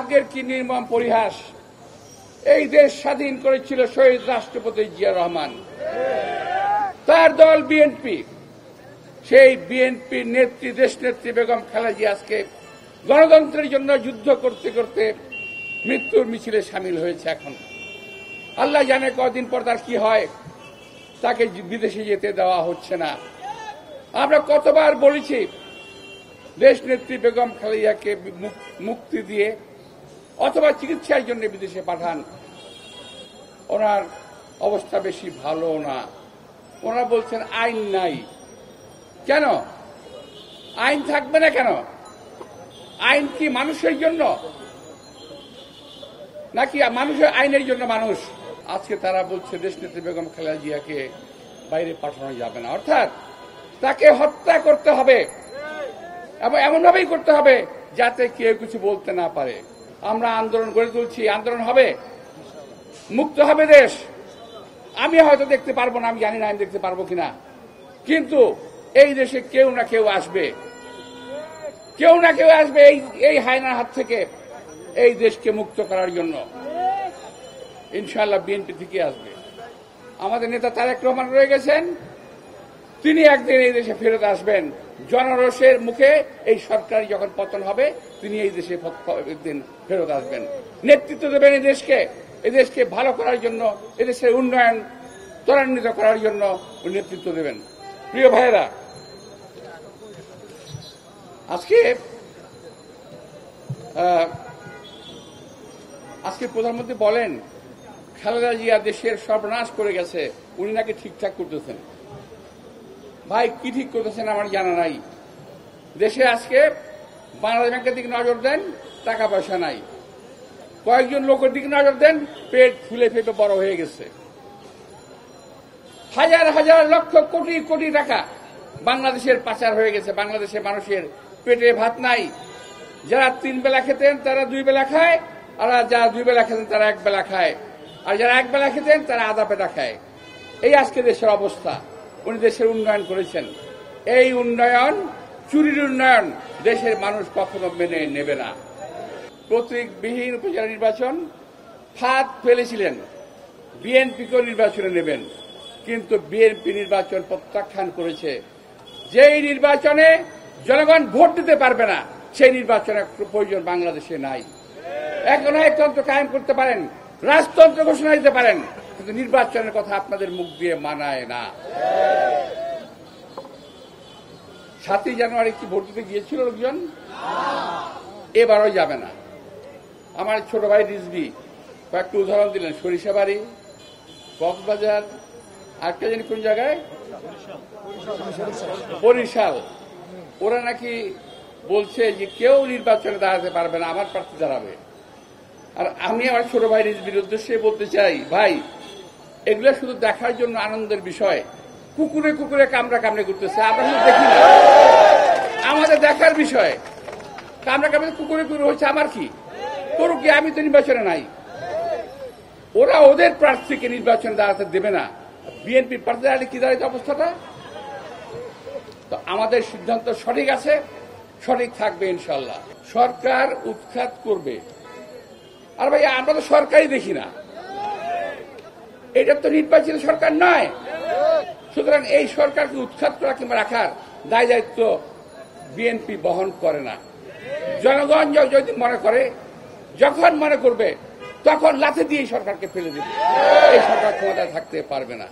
ভাগ্যের কি নির্মম পরিহাস, এই দেশ স্বাধীন করেছিল শহীদ রাষ্ট্রপতি জিয়া রহমান, তার দল বিএনপি। সেই বিএনপির নেত্রী, দেশ নেত্রী বেগম খালেদা জিয়া আজকে গণতন্ত্রের জন্য যুদ্ধ করতে করতে মৃত্যুর মিছিলে সামিল হয়েছে। এখন আল্লাহ জানে কদিন পর তার কি হয়, তাকে বিদেশে যেতে দেওয়া হচ্ছে না। আমরা কতবার বলেছি দেশ নেত্রী বেগম খালেদাকে মুক্তি দিয়ে অথবা চিকিৎসার জন্য বিদেশে পাঠান, ওনার অবস্থা বেশি ভালো না। ওনারা বলছেন আইন নাই। কেন আইন থাকবে না? কেন আইন কি মানুষের জন্য নাকি মানুষের আইনের জন্য মানুষ? আজকে তারা বলছে দেশনেত্রী বেগম খালেদা জিয়াকে বাইরে পাঠানো যাবে না, অর্থাৎ তাকে হত্যা করতে হবে এবং এমনভাবেই করতে হবে যাতে কেউ কিছু বলতে না পারে। আমরা আন্দোলন গড়ে তুলছি, আন্দোলন হবে, মুক্ত হবে দেশ। আমি হয়তো দেখতে পারবো না, আমি জানি না আমি দেখতে পারবো কিনা, কিন্তু এই দেশে কেউ না কেউ আসবে, কেউ না কেউ আসবে এই হায়নার হাত থেকে এই দেশকে মুক্ত করার জন্য। ইনশাআল্লাহ বিএনপি থেকে আসবে। আমাদের নেতা তারেক রহমান রয়ে গেছেন, তিনি একদিন এই দেশে ফেরত আসবেন। জনরোষের মুখে এই সরকার যখন পতন হবে, তিনি এই দেশে একদিন ফেরত আসবেন, নেতৃত্ব দেবেন এই দেশকে ভালো করার জন্য, এদেশের উন্নয়ন ত্বরান্বিত করার জন্য নেতৃত্ব দেবেন। প্রিয় ভাইয়েরা, আজকে প্রধানমন্ত্রী বলেন খালেদা জিয়া দেশের সর্বনাশ করে গেছে, উনি নাকি ঠিকঠাক করতেছেন। ভাই কি ঠিক করতেছেন আমার জানা নাই। দেশে আজকে বাংলাদেশ ব্যাংকের দিকে নজর দেন, টাকা পয়সা নাই। কয়েকজন লোকের দিকে নজর দেন, পেট ফুলে ফেপে বড় হয়ে গেছে। হাজার হাজার লক্ষ কোটি কোটি টাকা বাংলাদেশের পাচার হয়ে গেছে। বাংলাদেশের মানুষের পেটে ভাত নাই। যারা 3 বেলা খেতেন তারা 2 বেলা খায়, আর যারা 2 বেলা খেতেন তারা 1 বেলা খায়, আর যারা 1 বেলা খেতেন তারা আধা পেটা খায়। এই আজকে দেশের অবস্থা। উনি দেশের উন্নয়ন করেছেন, এই উন্নয়ন চুরির উন্নয়ন দেশের মানুষ কখনো মেনে নেবে না। প্রতীকবিহীন উপজেলা নির্বাচন ফাঁদ ফেলেছিলেন, বিএনপিকেও নির্বাচনে নেবেন, কিন্তু বিএনপি নির্বাচন প্রত্যাখ্যান করেছে। যেই নির্বাচনে জনগণ ভোট দিতে পারবে না, সেই নির্বাচনের প্রয়োজন বাংলাদেশে নাই। একনায়কতন্ত্র কায়েম করতে পারেন, রাজতন্ত্র ঘোষণা দিতে পারেন, কিন্তু নির্বাচনের কথা আপনাদের মুখ দিয়ে মানায় না। 7ই জানুয়ারি কি ভোট দিতে গিয়েছিল লোকজন? এবারও যাবে না। আমার ছোট ভাই রিজভি কয়েকটা উদাহরণ দিলেন, সরিষাবাড়ি, কক্সবাজার, আরেকটা জানি কোন জায়গায়, বরিশাল। ওরা নাকি বলছে যে কেউ নির্বাচনে দাঁড়াতে পারবে না, আমার প্রার্থী দাঁড়াবে। আর আমি আমার ছোট ভাই রিজভির উদ্দেশ্যে বলতে চাই, ভাই এগুলো শুধু দেখার জন্য আনন্দের বিষয়। কুকুরে কুকুরে কামড়া কামড়ে করতেছে, আমরা শুধু দেখি না, আমাদের দেখার বিষয়। কামড়া কামড়ে কুকুরে কুকুরে হচ্ছে, আমার কি করুক, আমি তো নির্বাচনে নাই। ওরা ওদের প্রার্থীকে নির্বাচনে দাঁড়াতে দেবে না, বিএনপি প্রার্থী দাঁড়ালে কি দাঁড়াইতে অবস্থাটা। তো আমাদের সিদ্ধান্ত সঠিক আছে, সঠিক থাকবে ইনশাল্লাহ। সরকার উৎখাত করবে, আর ভাই আমরা তো সরকারই দেখি না, এটা তো নির্বাচিত সরকার নয়। সুতরাং এই সরকারকে উৎখাত করা কিংবা রাখার দায় দায়িত্ব বিএনপি বহন করে না। জনগণ যদি মনে করে, যখন মনে করবে, তখন লাথি দিয়ে সরকারকে ফেলে দেবে। এই সরকার ক্ষমতায় থাকতে পারবে না।